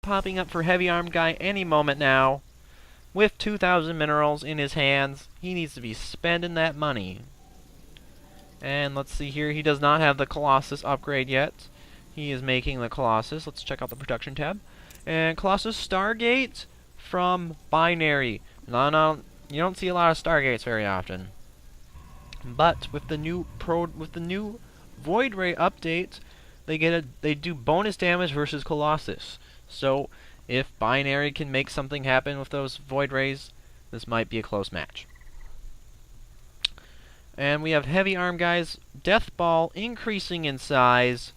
popping up for Heavy Armed Guy any moment now. With 2,000 minerals in his hands, he needs to be spending that money. And let's see here, he does not have the Colossus upgrade yet. He is making the Colossus. Let's check out the production tab. And Colossus Stargate from Binary. No, you don't see a lot of Stargates very often. But with the new Void Ray update, they do bonus damage versus Colossus. So if Binary can make something happen with those Void Rays, this might be a close match. And we have Heavy Arm Guy's Death Ball increasing in size.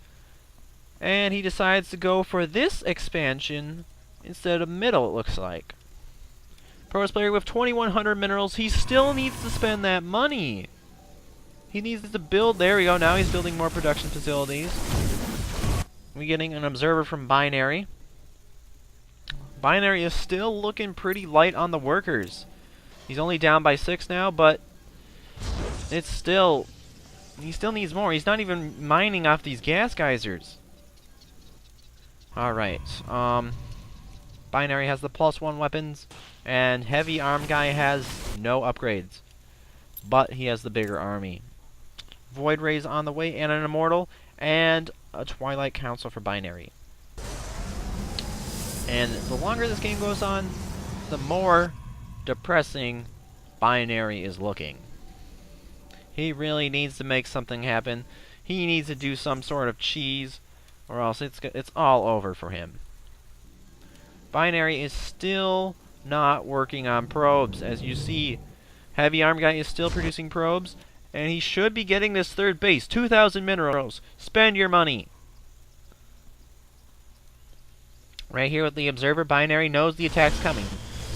And he decides to go for this expansion instead of middle, it looks like. Pros player with 2,100 minerals, he still needs to spend that money. He needs to build, there we go, now he's building more production facilities. We're getting an observer from Binary. Binary is still looking pretty light on the workers. He's only down by 6 now, but it's still, he still needs more. He's not even mining off these gas geysers. Alright, Binary has the +1 weapons, and Heavy Arm Guy has no upgrades. But he has the bigger army. Void Rays on the way, and an Immortal, and a Twilight Council for Binary. And the longer this game goes on, the more depressing Binary is looking. He really needs to make something happen. He needs to do some sort of cheese, or else it's all over for him. Binary is still not working on probes. As you see, Heavy Arm Guy is still producing probes, and he should be getting this third base. 2,000 minerals. Spend your money. Right here with the Observer, Binary knows the attack's coming.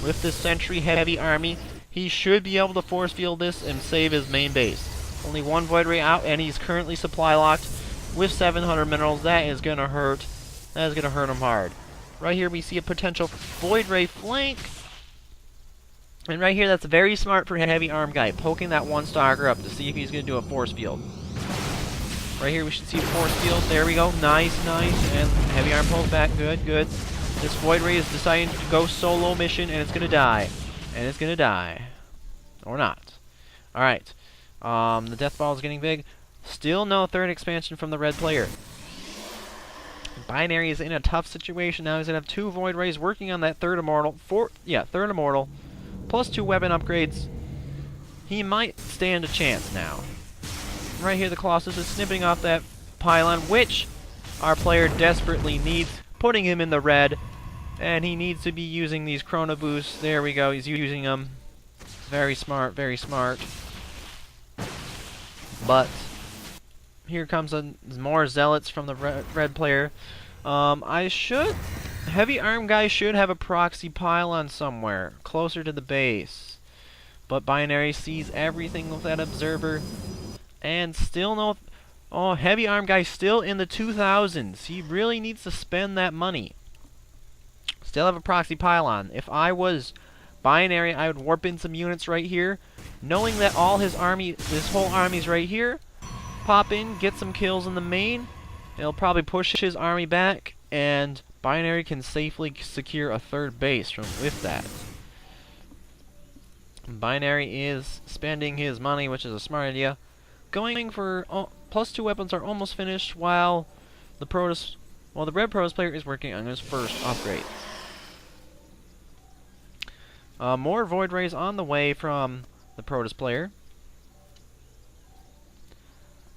With this Sentry Heavy Army, he should be able to force field this and save his main base. Only one Void Ray out, and he's currently supply locked with 700 minerals. That is going to hurt. That is going to hurt him hard. Right here we see a potential Void Ray flank. And right here, that's very smart for Heavy Arm Guy, poking that one stalker up to see if he's going to do a force field. Right here we should see a force field. There we go. Nice, nice. And Heavy Arm pulls back. Good, good. This Void Ray is deciding to go solo mission, and it's going to die. And it's going to die. Or not. Alright. The Death Ball is getting big. Still no third expansion from the red player. Binary is in a tough situation now. He's going to have 2 Void Rays working on that third Immortal. Third Immortal. Plus 2 weapon upgrades. He might stand a chance now. Right here the Colossus is snipping off that pylon, which our player desperately needs, putting him in the red. And he needs to be using these Chrono Boosts. There we go, he's using them. Very smart, very smart. But here comes more Zealots from the red player. Heavy Arm Guy should have a proxy pylon somewhere, closer to the base. But Binary sees everything with that Observer. And still no... Oh, Heavy Arm Guy still in the 2,000s. He really needs to spend that money. Still have a proxy pylon. If I was Binary, I would warp in some units right here, knowing that all his army, this whole army's right here. Pop in, get some kills in the main. It'll probably push his army back, and Binary can safely secure a third base with that. Binary is spending his money, which is a smart idea. Going for +2 weapons are almost finished, while the red Protoss player is working on his first upgrade. More Void Rays on the way from the Protoss player.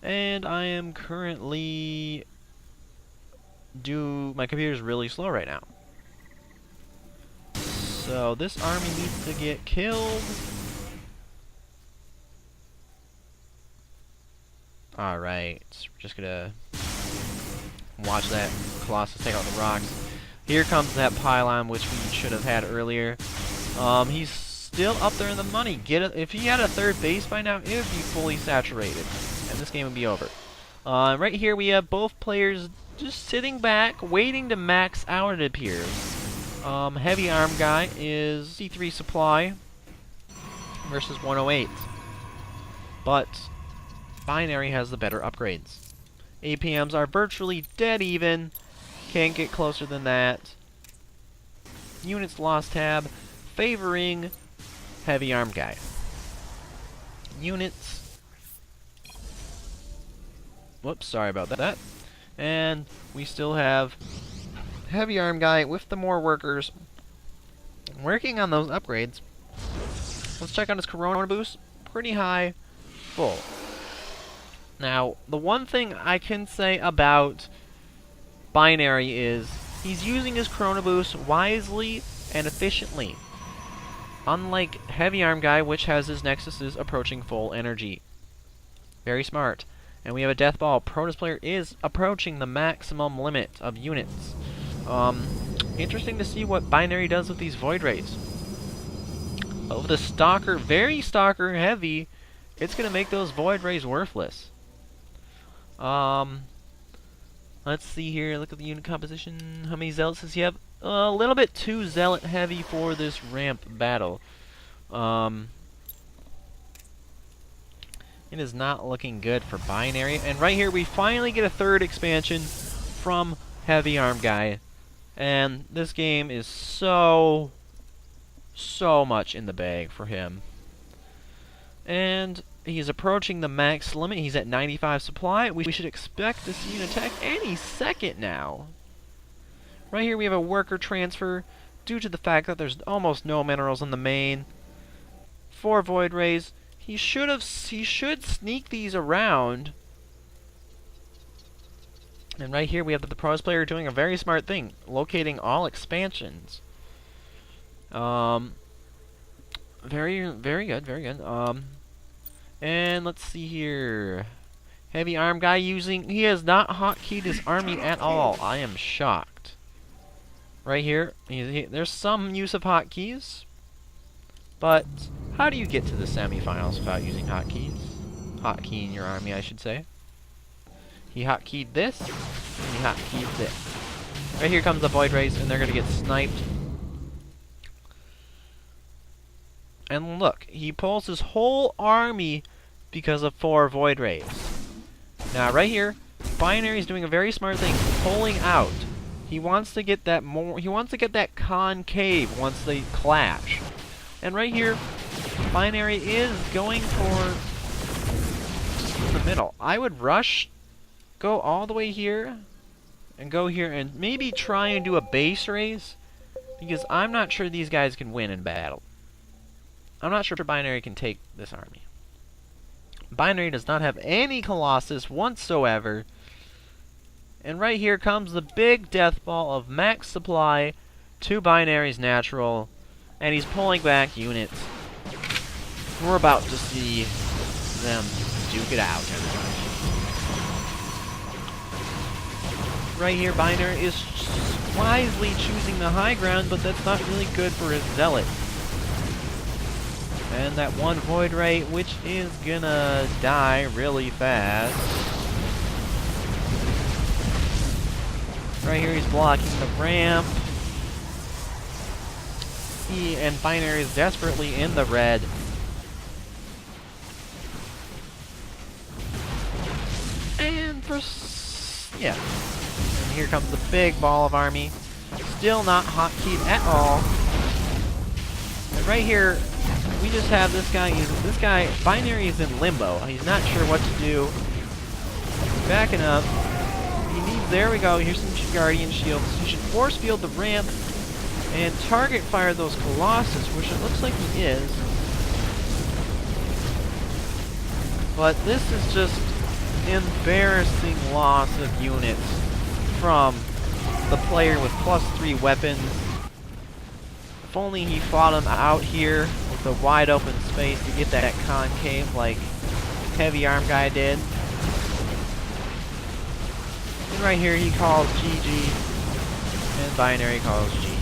And I am currently... my computer's really slow right now. So this army needs to get killed. Alright, we're just gonna watch that Colossus take out the rocks. Here comes that pylon, which we should have had earlier. He's still up there in the money. If he had a third base by now, it would be fully saturated, and this game would be over. Right here we have both players just sitting back, waiting to max out, it appears. Heavy Arm Guy is C3 supply versus 108. But Binary has the better upgrades. APMs are virtually dead even. Can't get closer than that. units lost tab, favoring heavy armed guy. Units. Whoops, sorry about that. And we still have heavy armed guy with the more workers working on those upgrades. Let's check on his Corona boost. Pretty high, full. Now, the one thing I can say about Binary is he's using his Corona boost wisely and efficiently. Unlike Heavy Arm Guy, which has his Nexuses approaching full energy. Very smart. And we have a Death Ball. Protoss player is approaching the maximum limit of units. Interesting to see what Binary does with these Void Rays. Of the Stalker, very Stalker heavy, it's going to make those Void Rays worthless. Let's see here, look at the unit composition. How many Zealots does he have? A little bit too Zealot heavy for this ramp battle. It is not looking good for Binary. And right here we finally get a third expansion from Heavy Arm Guy. And this game is so much in the bag for him. And he's approaching the max limit. He's at 95 supply. We should expect to see an attack any second now. Right here we have a worker transfer due to the fact that there's almost no minerals in the main. 4 Void Rays. He should sneak these around. And right here we have the Protoss player doing a very smart thing, locating all expansions. Very good, very good. And let's see here. Heavy Arm Guy he has not hotkeyed his army at all. I am shocked. Right here, there's some use of hotkeys, but how do you get to the semifinals without using hotkeys? Hotkeying your army, I should say. He hotkeyed this, and he hotkeyed this. Right here comes the Void Rays, and they're going to get sniped. And look, he pulls his whole army because of 4 Void Rays. Now, right here, Binary is doing a very smart thing, pulling out. He wants to get that concave once they clash. And right here, Binary is going for the middle. I would rush, go all the way here, and go here, and maybe try and do a base race, because I'm not sure these guys can win in battle. I'm not sure if Binary can take this army. Binary does not have any Colossus whatsoever. And right here comes the big death ball of max supply to Binary's natural. And he's pulling back units. We're about to see them duke it out. Right here, Binary is wisely choosing the high ground, but that's not really good for his Zealot. And that 1 Void Ray, which is gonna die really fast. Right here he's blocking the ramp. And Binary is desperately in the red. And yeah. And here comes the big ball of army. Still not hotkeyed at all. And right here, we just have this guy. Binary is in limbo. He's not sure what to do. Backing up. There we go. Here's some Guardian Shields. He should force field the ramp and target fire those Colossus, which it looks like he is. But this is just embarrassing loss of units from the player with +3 weapons. If only he fought him out here with a wide open space to get that concave like Heavy Arm Guy did. And right here he calls GG, and Binary calls GG.